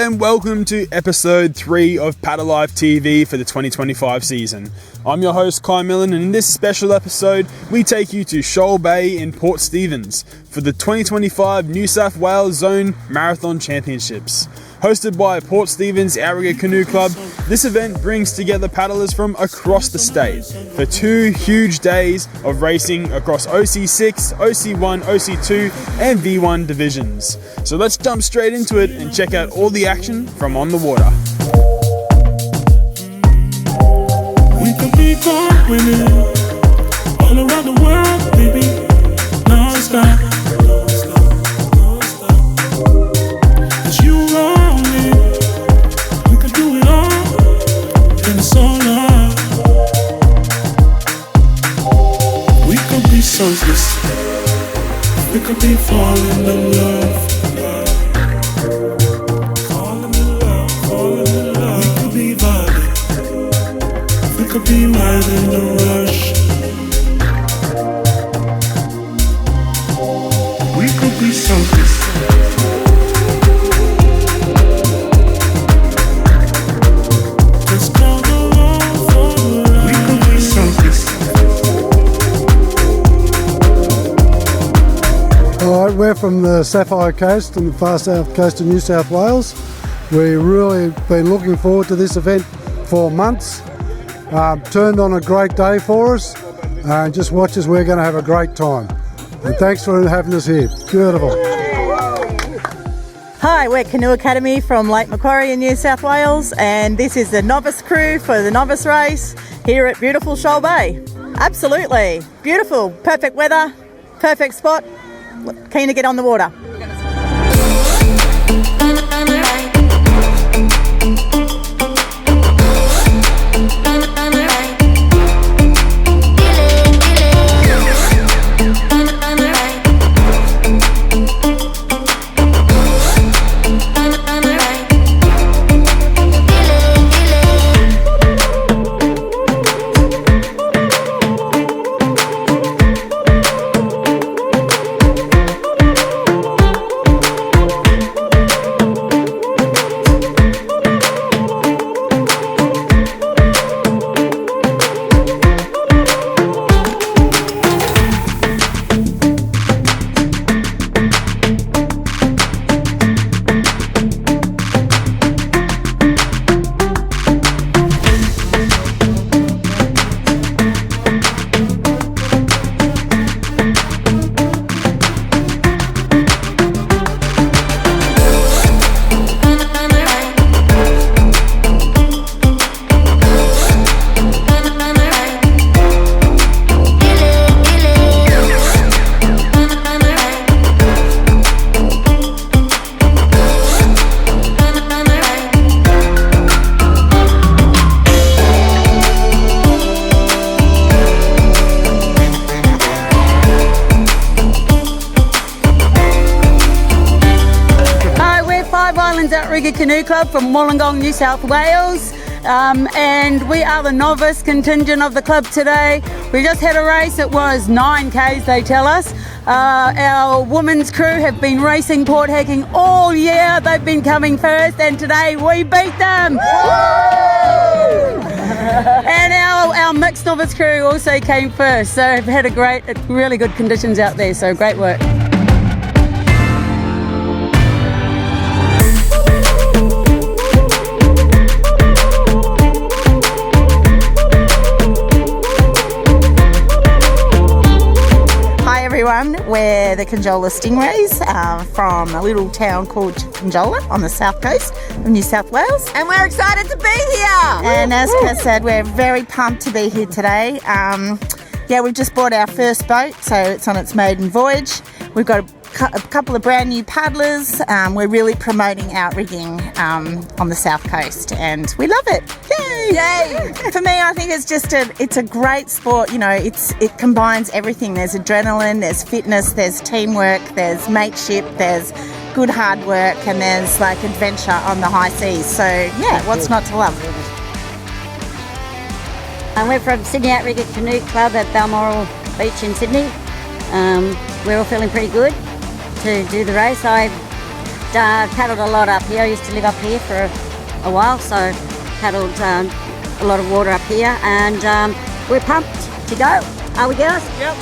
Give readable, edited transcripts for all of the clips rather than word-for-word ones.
and welcome to episode 3 of Paddle Live TV for the 2025 season. I'm your host Kai Millen, and in this special episode we take you to Shoal Bay in Port Stephens for the 2025 New South Wales Zone Marathon Championships. Hosted by Port Stephens Outrigger Canoe Club, this event brings together paddlers from across the state for 2 huge days of racing across OC6, OC1, OC2 and V1 divisions. So let's jump straight into it and check out all the action from on the water. We could be gone winning all around the world, baby, non-stop. Cause you want me, we could do it all, and it's all love. We could be selfless, we could be falling in love. Could be wild in the rush. We could be selfish. Let's go along for the ride. We could be selfish. Alright, we're from the Sapphire Coast and the far south coast of New South Wales. We've really been looking forward to this event for months. Turned on a great day for us, and just watch us, we're going to have a great time. And thanks for having us here. Beautiful. Hi, we're Canoe Academy from Lake Macquarie in New South Wales, and this is the novice crew for the novice race here at beautiful Shoal Bay. Absolutely beautiful, perfect weather, perfect spot, keen to get on the water. Outrigger Canoe Club from Wollongong, New South Wales, and we are the novice contingent of the club today. We just had a race. It was 9Ks, they tell us. Our women's crew have been racing port hacking all year. They've been coming first, and today we beat them. And our mixed novice crew also came first, so we've had really good conditions out there, so great work. We're the Conjola Stingrays from a little town called Conjola on the south coast of New South Wales. And we're excited to be here! And as Kat said, we're very pumped to be here today. We've just bought our first boat, so it's on its maiden voyage. We've got a couple of brand new paddlers. We're really promoting outrigging on the south coast, and we love it. Yay! Yay! For me, I think it's a great sport. You know, it combines everything. There's adrenaline, there's fitness, there's teamwork, there's mateship, there's good hard work, and there's like adventure on the high seas. So yeah, what's not to love? We're from Sydney Outrigger Canoe Club at Balmoral Beach in Sydney. We're all feeling pretty good to do the race. I paddled a lot up here. I used to live up here for a while, so paddled a lot of water up here, and we're pumped to go. Are we, girls? Yep.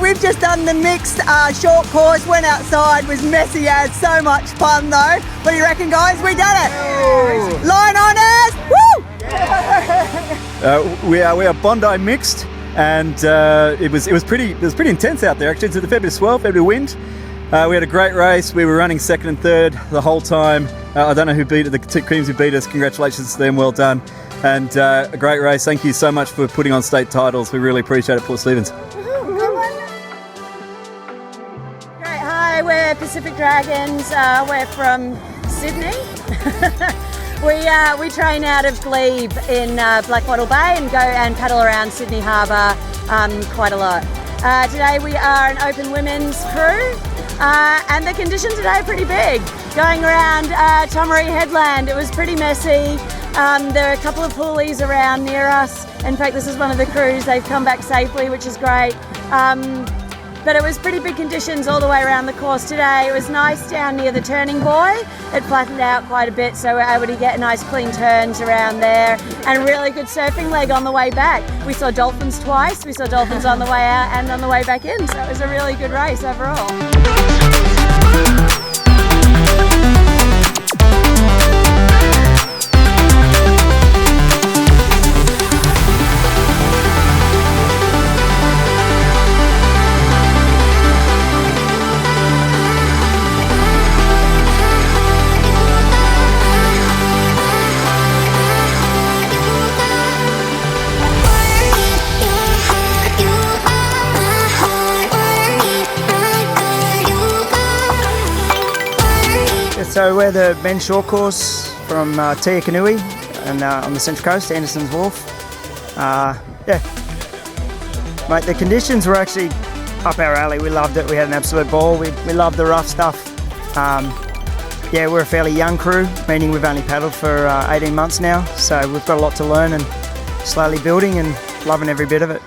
We've just done the mixed short course, went outside, was messy as, so much fun though. What do you reckon, guys? We done it! Oh. Line on us! Woo! We are Bondi mixed, and it was pretty intense out there actually. It's a fair bit of swell, fair bit of wind. We had a great race. We were running second and third the whole time. I don't know who beat it. The two teams who beat us. Congratulations to them. Well done. And a great race. Thank you so much for putting on state titles. We really appreciate it, Port Stephens. Hi, we're Pacific Dragons. We're from Sydney. We train out of Glebe in Blackwattle Bay and go and paddle around Sydney Harbour quite a lot. Today we are an open women's crew, and the conditions today are pretty big. Going around Tomaree Headland, it was pretty messy. There are a couple of poolies around near us. In fact, this is one of the crews. They've come back safely, which is great. But it was pretty big conditions all the way around the course today. It was nice down near the turning buoy. It flattened out quite a bit, so we're able to get nice clean turns around there, and a really good surfing leg on the way back. We saw dolphins twice. We saw dolphins on the way out and on the way back in, so it was a really good race overall. So we're the men's short course from Canoe and on the Central Coast, Anderson's Wharf. Mate, the conditions were actually up our alley. We loved it. We had an absolute ball. We loved the rough stuff. We're a fairly young crew, meaning we've only paddled for 18 months now, so we've got a lot to learn and slowly building and loving every bit of it.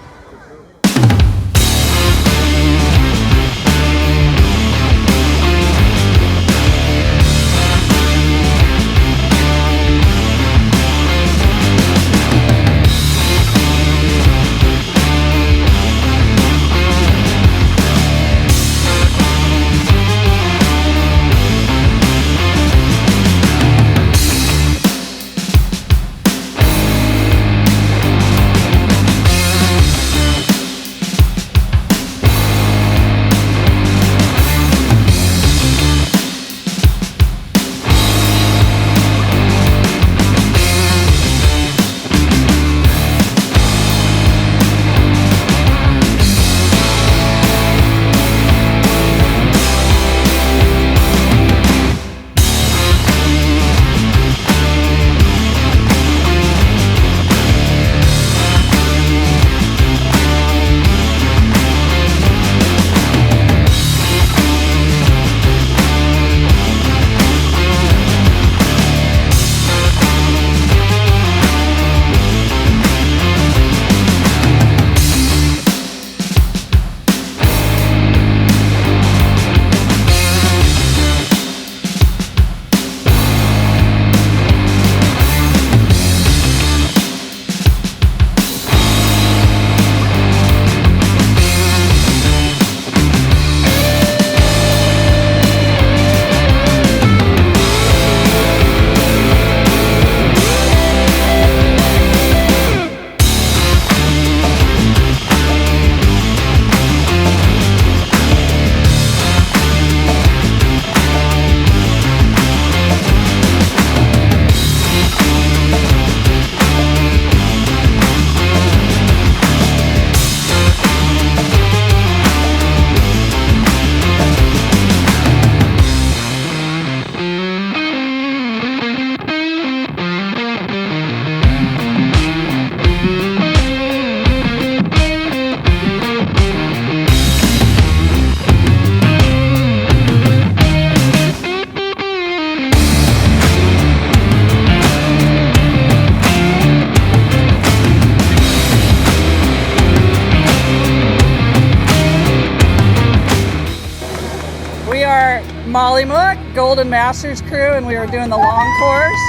Billy Mook, Golden Masters crew, and we were doing the long course.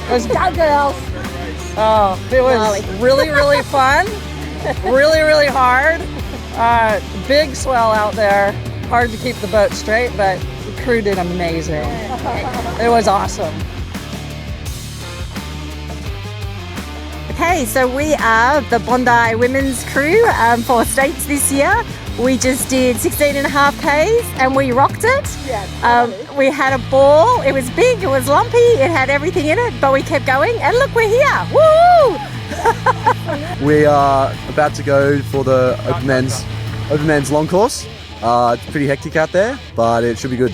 It was go girls. Oh, it was really, really fun. Really, really hard. Big swell out there. Hard to keep the boat straight, but the crew did amazing. It was awesome. Okay, so we are the Bondi women's crew for states this year. We just did 16.5 Ks and we rocked it. We had a ball. It was big, it was lumpy, it had everything in it, but we kept going and look, we're here. Woo! We are about to go for the open men's long course. It's pretty hectic out there, but it should be good.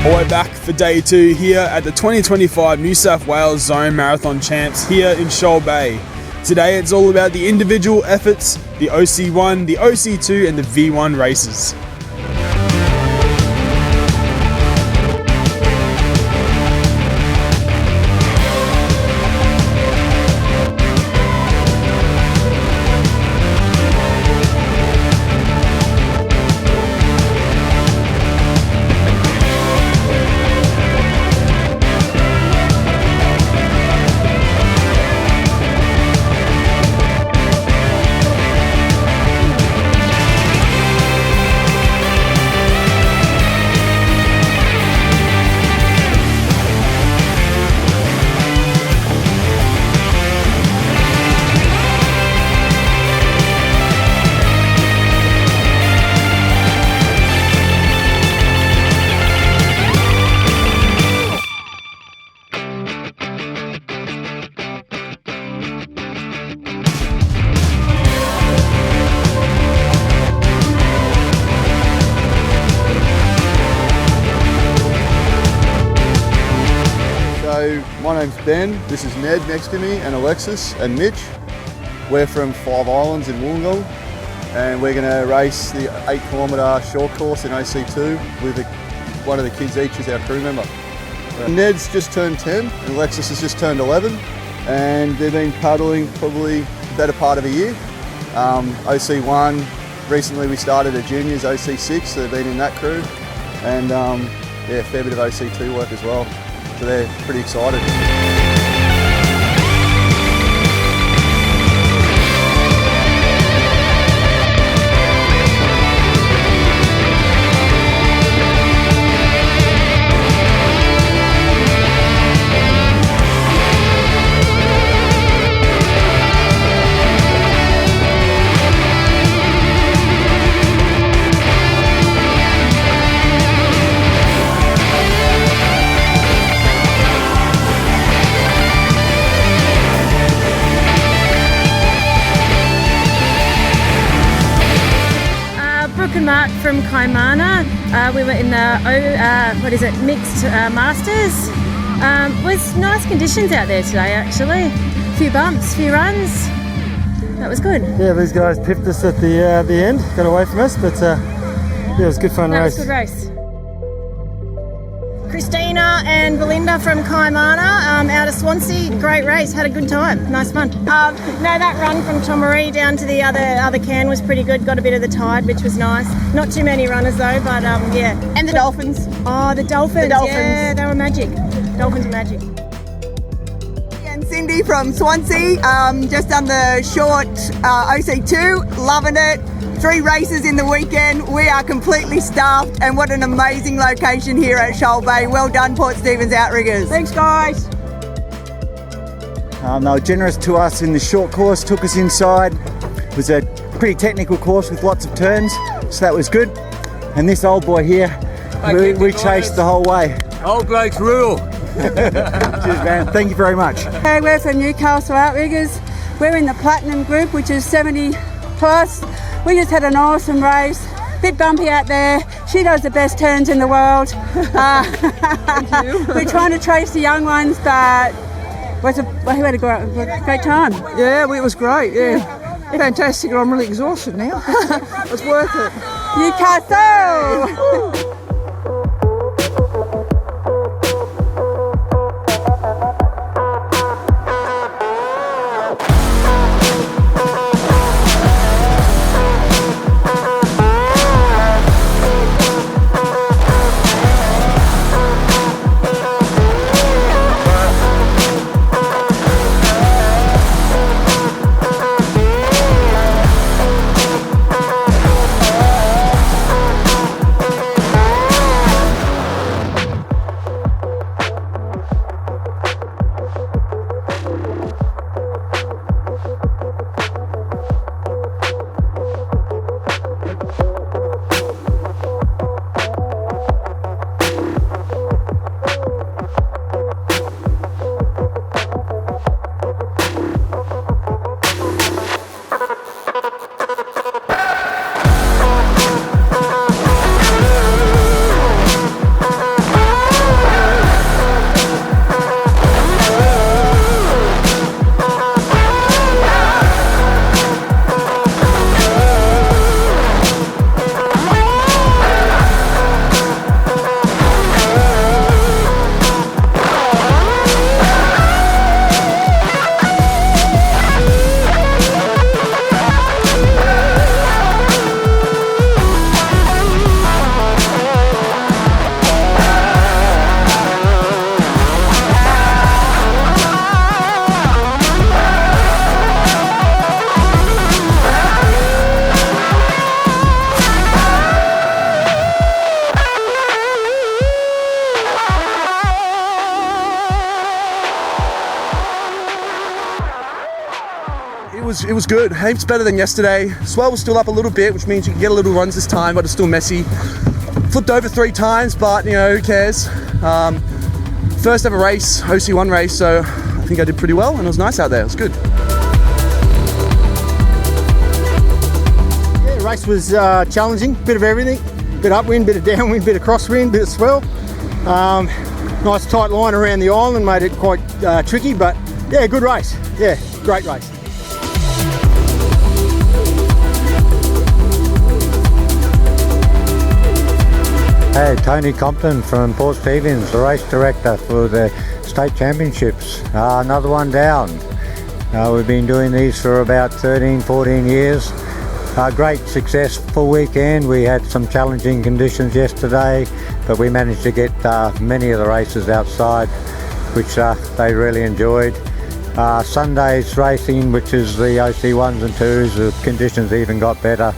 All the way back for day 2 here at the 2025 New South Wales Zone Marathon Champs here in Shoal Bay. Today it's all about the individual efforts, the OC1, the OC2 and the V1 races. my name's Ben. This is Ned next to me, and Alexis and Mitch. We're from 5 Islands in Wollongong, and we're going to race the 8-kilometre short course in OC2 with one of the kids each as our crew member. Ned's just turned 10 and Alexis has just turned 11, and they've been paddling probably the better part of a year. OC1, recently we started at juniors, OC6, so they've been in that crew, and yeah, a fair bit of OC2 work as well, so they're pretty excited. Mark from Kaimana. We were in the mixed masters. Was nice conditions out there today actually. A few bumps, a few runs. That was good. Yeah, these guys pipped us at the end, got away from us, but yeah, it was a good fun race. That was a good race. Christina and Belinda from Kaimana out of Swansea. Great race, had a good time, nice fun. That run from Tomaree down to the other can was pretty good. Got a bit of the tide, which was nice. Not too many runners though, but yeah. And the dolphins. Oh, the dolphins. Yeah, they were magic. Dolphins are magic. And Cindy from Swansea, just done the short OC2, loving it. 3 races in the weekend. We are completely staffed, and what an amazing location here at Shoal Bay. Well done, Port Stephens Outriggers. Thanks, guys. They were generous to us in the short course, took us inside. It was a pretty technical course with lots of turns, so that was good. And this old boy here, we chased the whole way. Old blokes rule. Cheers, man. Thank you very much. Hey, we're from Newcastle Outriggers. We're in the Platinum group, which is 70 plus. We just had an awesome race. Bit bumpy out there. She does the best turns in the world. Thank you. We're trying to trace the young ones, but we had a great time. Yeah, it was great. Yeah, fantastic. I'm really exhausted now. It's worth it. Newcastle. It was good, heaps better than yesterday. Swell was still up a little bit, which means you can get a little runs this time, but it's still messy. Flipped over 3 times, but you know, who cares? First ever race, OC1 race, so I think I did pretty well, and it was nice out there, it was good. Yeah, the race was challenging, bit of everything. Bit of upwind, bit of downwind, bit of crosswind, bit of swell. Nice tight line around the island, made it quite tricky, but yeah, good race. Yeah, great race. Hey, Tony Compton from Port Stephens, the race director for the state championships. Another one down. We've been doing these for about 13, 14 years. Great successful weekend. We had some challenging conditions yesterday, but we managed to get many of the races outside, which they really enjoyed. Sunday's racing, which is the OC1s and 2s, the conditions even got better.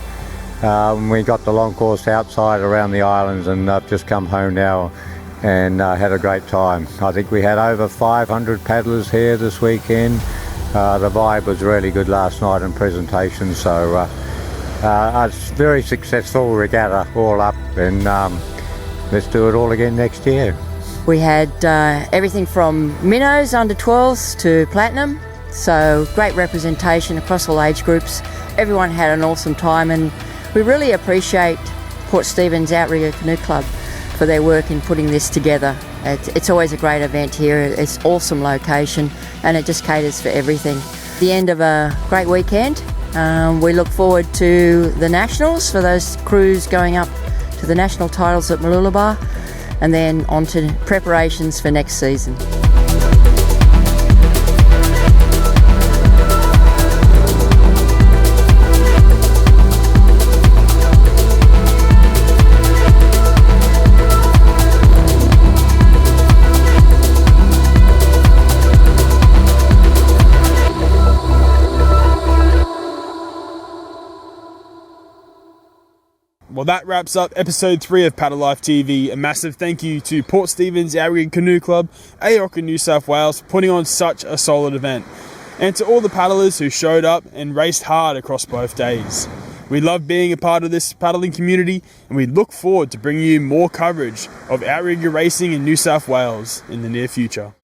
We got the long course outside around the islands, and I've just come home now and had a great time. I think we had over 500 paddlers here this weekend. The vibe was really good last night in presentation, so it's very successful regatta all up, and let's do it all again next year. We had everything from minnows under 12s to platinum, so great representation across all age groups. Everyone had an awesome time, and we really appreciate Port Stephens Outrigger Canoe Club for their work in putting this together. It's always a great event here. It's an awesome location, and it just caters for everything. The end of a great weekend. We look forward to the Nationals for those crews going up to the national titles at Mooloolaba, and then on to preparations for next season. Well, that wraps up episode 3 of Paddle Life TV. A massive thank you to Port Stephens Outrigger Canoe Club, AOCRA New South Wales for putting on such a solid event, and to all the paddlers who showed up and raced hard across both days. We love being a part of this paddling community, and we look forward to bringing you more coverage of outrigger racing in New South Wales in the near future.